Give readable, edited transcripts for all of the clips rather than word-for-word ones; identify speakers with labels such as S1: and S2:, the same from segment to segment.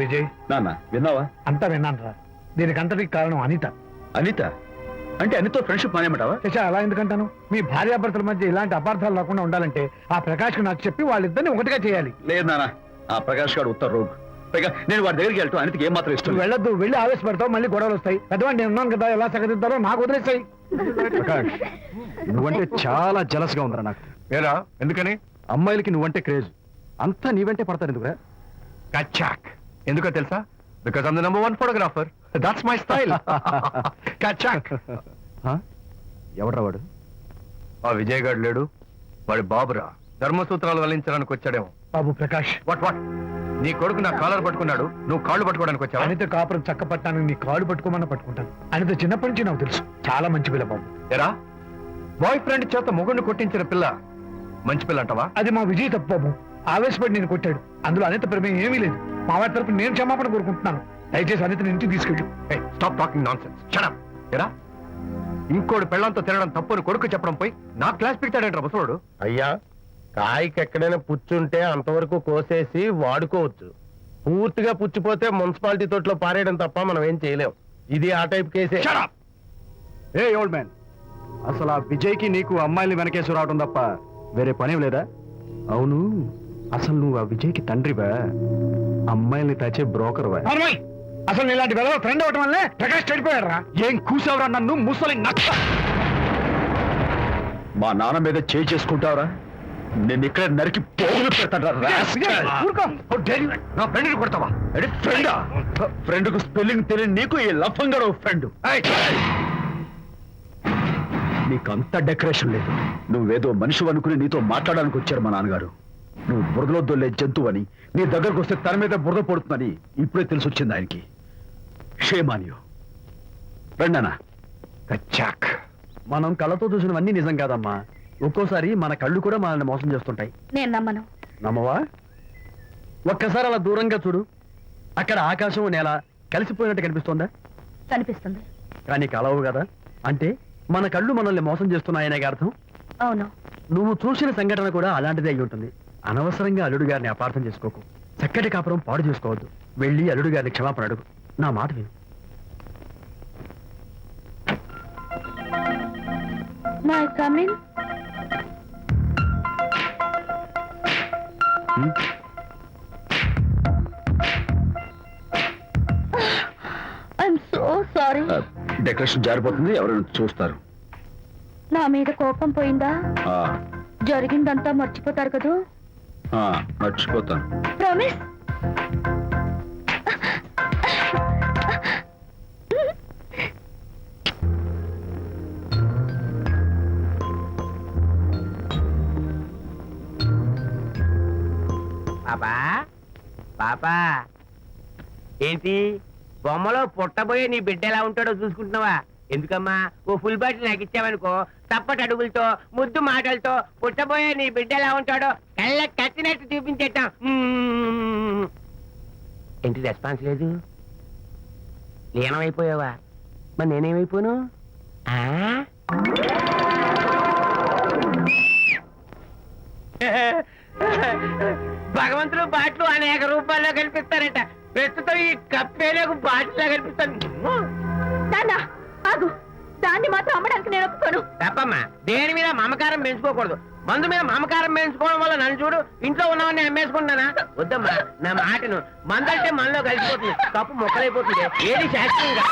S1: విజయ్.
S2: నాన్న విన్నావా?
S1: అంతా విన్నాను రా. దీనికంతటికి కారణం అనిత.
S2: అనిత అంటే అనితో ఫ్రెండ్షిప్ మానేమంటావా?
S1: శశా, అలా ఎందుకంటాను? మీ భార్యాభర్తల మధ్య ఇలాంటి అపార్థాలు రాకుండా ఉండాలంటే ఆ ప్రకాష్ నాకు చెప్పి వాళ్ళిద్దరిని ఒకటిగా చేయాలి.
S2: లేదు నాన్న, ఆ ప్రకాష్ గారు ఉత్తర రోగ్. పైగా నేను వాడి దగ్గరికి వెళ్తాను. అనితకి ఏం మాత్రం ఇష్టం.
S1: నువ్వు వెళ్ళొద్దు. వెళ్ళి ఆవేశపడతావు, మళ్ళీ గొడవలు వస్తాయి. పెద్దవాడిని నేను ఉన్నాను కదా, ఎలా సగదిద్దారో నాకు వదిలేస్తాయి.
S3: ప్రకాష్, నువ్వంటే చాలా జలస్గా ఉందిరా నాకు.
S4: ఏరా ఎందుకని?
S3: అమ్మాయిలకి నువ్వంటే క్రేజ్. అంతా నీవంటే పడతారు ఎందుకురా?
S4: కచాక్. ఎందుకో తెలుసా? Because I'm the number 1 photographer. That's my style. కచాక్.
S3: ఎవడ్రా వాడు?
S4: ఆ విజయ్ గారు లేడు, వాడి బాబురా. ధర్మసూత్రాలు వల్లించడానికి వచ్చాడేమో.
S1: బాబు ప్రకాష్,
S4: వాట్ నీ కొడుకు నా కాలర్ పట్టుకున్నాడు, నువ్వు కాళ్ళు పట్టుకోవడానికి వచ్చావా?
S1: అనిత కాపురం చక్క పట్టానికి నీ కాళ్ళు పట్టుకోమని పట్టుకుంటాను. అనిత చిన్నప్పటి నుంచి నాకు తెలుసు, చాలా మంచి పిల్ల బాబు.
S4: ఎరా, బాయ్ ఫ్రెండ్ చేత మొగుడిని కొట్టించిన పిల్ల మంచి పిల్ల అంటావా?
S1: అది మా విజయ్ తప్పు బాబు. ఆవేశపడి నేను కొట్టాడు. అందులో అనిత ప్రమేయం ఏమీ లేదు. మా వారి తరపు నేను క్షమాపణ కోరుకుంటున్నాను. దయచేసి అనితని ఇంటికి తీసుకెళ్ళు.
S4: Stop talking nonsense. Shut up. ఎరా, ఇంకోటి పెళ్ళంతో తినడం తప్పుని కొడుకు చెప్పడం పోయి నా క్లాస్ పెడతాడంట ముసలోడు.
S5: అయ్యా, కాయకి ఎక్కడైనా పుచ్చుంటే అంతవరకు కోసేసి వాడుకోవచ్చు. పూర్తిగా పుచ్చిపోతే మున్సిపాలిటీ తోటలో పారేయడం తప్ప మనం ఏం చేయలేం. ఇది ఆ టైప్ కేసే.
S4: Shut up!
S3: ఏ ఓల్డ్ మ్యాన్, అసలు ఆ విజయ్కి నీకు అమ్మాయిని వెనకేసి రావడం తప్ప వేరే పనేం లేదా? అవును, అసలు నువ్వు ఆ విజయ్కి తండ్రివా, అమ్మాయిల్ని తాచే బ్రోకర్వా?
S1: అసలు ఇలాంటి వెళ్ళ ఫ్రెండ్ అవటం వల్లే ప్రకాష్ చెడిపోయాడు రా.
S3: ఏం కూసావురా నన్ను, ముసలి నచ్చ!
S2: మా నాన్న మీద చేయి చేసుకుంటావరా? నేను ఇక్కడ నరికి పోగులు పెడతాను.
S4: నా ఫ్రెండ్ని కొడతావా?
S2: ఫ్రెండ్ కు స్పెల్లింగ్ తెలియని నీకు ఈ లఫంగా ఫ్రెండ్. నీకంత డెకరేషన్ లేదు. నువ్వేదో మనిషి అనుకుని నీతో మాట్లాడడానికి వచ్చారు మా నాన్నగారు. నువ్వు బురదలో దొల్లే జంతువు అని, నీ దగ్గరకు వస్తే తన మీద బురద పడుతుందని ఇప్పుడే తెలిసి వచ్చింది ఆయనకి. షేమాన్యు రండనా.
S3: కచ్చాక్. మనం కళ్ళతో చూసినవన్నీ నిజం కాదమ్మా. ఒక్కోసారి మన కళ్ళు కూడా మనల్ని మోసం చేస్తుంటాయి.
S6: నేను నమ్మను.
S3: నమ్మవా? ఒక్కసారి అలా దూరంగా చూడు. అక్కడ ఆకాశం నేల కలిసిపోయినట్టు కనిపిస్తోందా?
S6: కనిపిస్తుంది.
S3: కానీ కలవు కదా. అంటే మన కళ్ళు మనల్ని మోసం చేస్తున్నాయనే అర్థం.
S6: అవును.
S3: నువ్వు చూసిన సంఘటన కూడా అలాంటిదే అయి ఉంటుంది. అనవసరంగా అల్లుడు గారిని అపార్థం చేసుకోకు. చక్కటి కాపురం పాడు చేసుకోవద్దు. వెళ్ళి అల్లుడు గారిని క్షమాపణ అడుగు. నా మాట విను.
S6: May come in. I'm so sorry.
S2: Decoration జారిపోతుంది, ఎవరైనా చూస్తారు.
S6: నా మీద కోపం పోయిందా?
S2: ఆ,
S6: జరిగిందంతా మర్చిపోతారు కదూ?
S2: ఆ, మర్చిపోతాను.
S6: ప్రామిస్.
S7: పాపా పాపా, ఏంటి బొమ్మలో పుట్టబోయే నీ బిడ్డ ఎలా ఉంటాడో చూసుకుంటున్నావా? ఎందుకమ్మా, ఓ ఫుల్ బాటిల్ నాకు ఇచ్చావనుకో, తప్పటి అడుగులతో ముద్దు మాటలతో పుట్టబోయే నీ బిడ్డ ఎలా ఉంటాడో కళ్ళ కట్టినట్టు చూపించేటాం. ఏంటి రెస్పాన్స్ లేదు? లీనమైపోయావా? మరి నేనేమైపోను? భగవంతుడు బాట్లు అనేక రూపాల్లో కనిపిస్తారట. ప్రస్తుతం ఈ కప్పే నాకు బాటిల్లా కనిపిస్తాను.
S6: ఆగు, దాన్ని మాత్రం అమ్మడానికి నేను ఒప్పుకోను.
S7: తప్పమ్మా, దేని మీద మమకారం పెంచుకోకూడదు. మందు మీద మమకారం పెంచుకోవడం వల్ల నన్ను చూడు, ఇంట్లో ఉన్నవన్నీ అమ్మేసుకుంటానా? వద్దమ్మా, నా మాటను. మందంటే మనలో కలిసిపోతుంది, కప్పు మొక్కలైపోతుంది. ఏది శాస్త్రంగా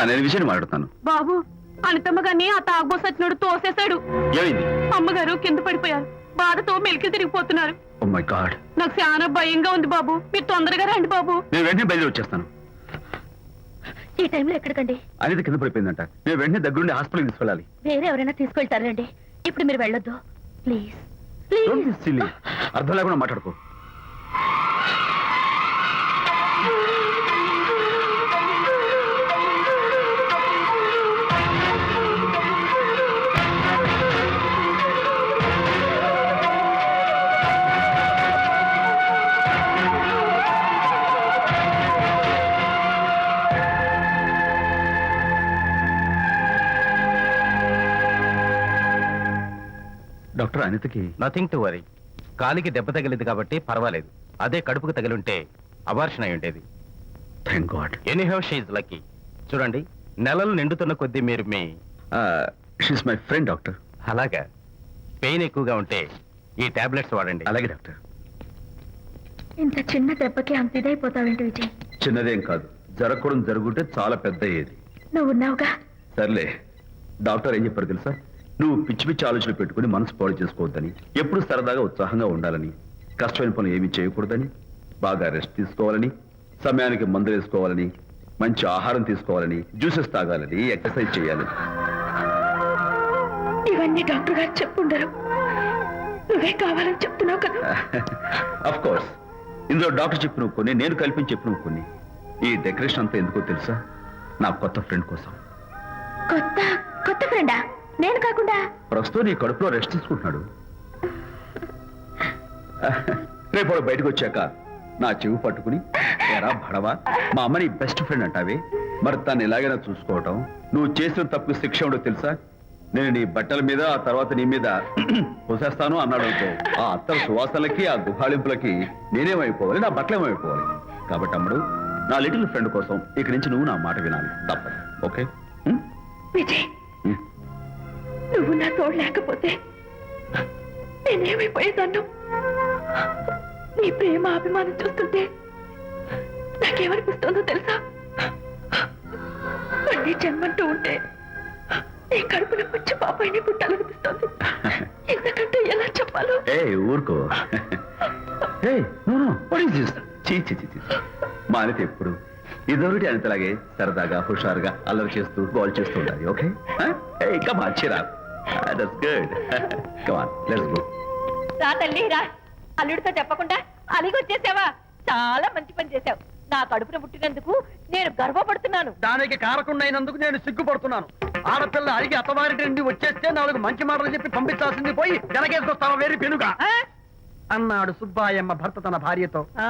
S2: నేను విజయ్ మాట్లాడుతాను.
S6: బాబు, అనితమ్మ గారిని ఆ తాగుబోసచ్చినోడు తోసేశాడు.
S2: ఏమైంది?
S6: అమ్మగారు కింద పడిపోయారు. బాధతో మెలికి తిరిగిపోతున్నారు.
S2: ఓ మై గాడ్,
S6: నాకు చాలా భయంగా ఉంది బాబు. మీరు తొందరగా రండి బాబు.
S2: నేను వెంటనే బయలుదేరి వచ్చేస్తాను.
S6: ఈ టైంలో ఎక్కడికండి?
S2: అనిత కింద పడిపోయిందంట. నేను వెంటనే దగ్గరుండి హాస్పిటల్కి తీసుకెళ్ళాలి.
S6: వేరే ఎవరైనా తీసుకెళ్తారండి. ఇప్పుడు మీరు వెళ్ళొద్దు ప్లీజ్.
S2: Don't be silly. అర్థం లేకుండా మాట్లాడుకో. డాక్టర్, అనితకి
S4: నథింగ్ టు వరీ. కాలికి దెబ్బ తగిలింది కాబట్టి పర్వాలేదు. అదే కడుపుకు తగిలింటే అబార్షన్ అయి ఉండేది.
S2: Thank God.
S4: Anyhow she's lucky. చూడండి, నెలలు నిండుతున్న కొద్దీ మీరు మీ
S2: షీస్ మై ఫ్రెండ్ డాక్టర్.
S4: అలాగా పెయిన్ ఎక్కువగా ఉంటే ఈ టాబ్లెట్స్ వాడండి.
S2: అలాగే డాక్టర్.
S6: ఇంత చిన్న దెబ్బకి అంత ఇదైపోతావేంటి విజయ్?
S2: చిన్నదేం కాదు, జరగకూడదు జరుగుంటే చాలా పెద్ద అయ్యేది.
S6: నువ్వు ఉన్నావుగా.
S2: సర్లే, డాక్టర్ ఏం చెప్పారు తెలుసా? నువ్వు పిచ్చి పిచ్చి ఆలోచనలు పెట్టుకుని మనసు పాడు చేసుకోవద్దని, ఎప్పుడు సరదాగా ఉత్సాహంగా ఉండాలని, కష్టమైన పనులు ఏమీ చేయకూడదని, బాగా రెస్ట్ తీసుకోవాలని, సమయానికి మందులు వేసుకోవాలని, మంచి ఆహారం తీసుకోవాలని, జ్యూసెస్ తాగాలని, ఎక్సర్సైజ్ చేయాలని.
S6: ఇవన్నీ డాక్టర్ గారు చెప్పుండరు. నువ్వే కావాలని చెప్తున్నావు కదా.
S2: అఫ్ కోర్స్, ఇందులో డాక్టర్ చెప్పిన కొన్ని, నేను కల్పించి చెప్పిన కొన్ని. ఈ డెకరేషన్ అంతా ఎందుకో తెలుసా? నా కొత్త ఫ్రెండ్ కోసం.
S6: కొత్త కొత్త ఫ్రెండా? నేను కాకుండా?
S2: ప్రస్తుతం నీ కడుపులో రెస్ట్ తీసుకుంటున్నాడు. రేపు వాడు బయటకు వచ్చాక నా చెవి పట్టుకుని, ఎరా భడవా, మా అమ్మ నీ బెస్ట్ ఫ్రెండ్ అంటావే, మరి తను ఎలాగైనా చూసుకోవటం. నువ్వు చేసిన తప్పు శిక్ష ఉండో తెలుసా? నేను నీ బట్టల మీద, ఆ తర్వాత నీ మీద పోసేస్తాను అన్నాడు అనుకో, ఆ అత్తల సువాసనలకి, ఆ గుహాళింపులకి నేనేమైపోవాలి, నా బట్టలేమైపోవాలి. కాబట్టి అమ్ముడు, నా లిటిల్ ఫ్రెండ్ కోసం ఇక నుంచి నువ్వు నా మాట వినాలి, తప్పదు. ఓకే?
S6: విజయ్, నువ్వు నా తోడు లేకపోతే నేనేమైపోయేదాన్ను. నీ ప్రేమ అభిమానం చూస్తుంటే నాకేమనిపిస్తుందో తెలుసా? మళ్ళీ జన్మంటూ ఉంటే నీ కడుపున వచ్చి పాపాయిని పుట్టాలనిపిస్తోంది. ఎందుకంటే ఎలా చెప్పాలో.
S2: ఏ ఊరుకో. మా అనిత ఎప్పుడు ఇదొకటి అనితలాగే సరదాగా, హుషారుగా, అల్లరి చేస్తూ, బాల్ చేస్తూ ఉండాలి. ఓకే? కమాన్, చిరా. That's good. Come on, let's go.
S6: రా తల్లి రా. అల్లుడితో చెప్పకుండా అలిగొచ్చేసావా? చాలా మంచి పని చేశావు. నా కడుపున పుట్టినందుకు నేను గర్వపడుతున్నాను.
S1: దానికి కారకుండైనందుకు నేను సిగ్గుపడుతున్నాను. ఆడపిల్ల అడిగి అత్తవారి నుండి వచ్చేస్తే 4 మంచి మాటలు చెప్పి పంపించాల్సింది పోయి వెనకేసుకొస్తావా వేరు పెనుగా
S6: ఆ?
S1: అన్నాడు సుబ్బాయమ్మ భర్త తన భార్యతో.
S6: ఆ.